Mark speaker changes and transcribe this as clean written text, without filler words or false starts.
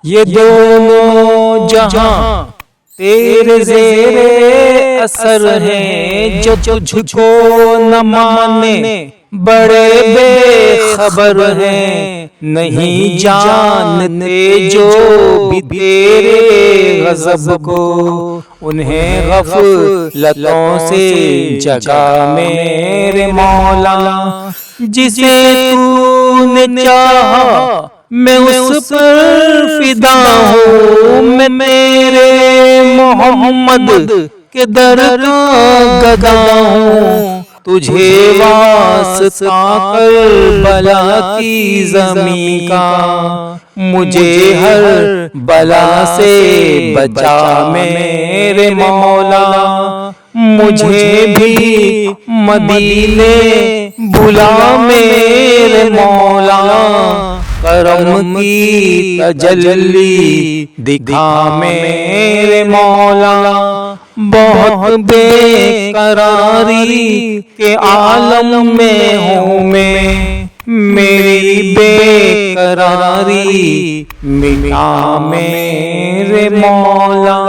Speaker 1: ये दोनों जहां तेरे ज़ेरे असर हैं, जो तुझको न माने बड़े बेखबर हैं। नहीं जानते जो भी तेरे गज़ब को, उन्हें गफलतों से जगा मेरे मौला। जिसे तूने चाहा मैं उस पर फिदा हूँ, मैं मेरे मोहम्मद के दर का गदा हूँ। तुझे वास्ता करबला की ज़मीं का, मुझे हर बला से बचा मेरे मौला। मुझे भी मदीने बुला मेरे मौला, करम की तजल्ली दिखा मेरे मौला। बहुत बेकरारी के आलम में हूँ मैं, मेरी बेकरारी मिटा मेरे मौला।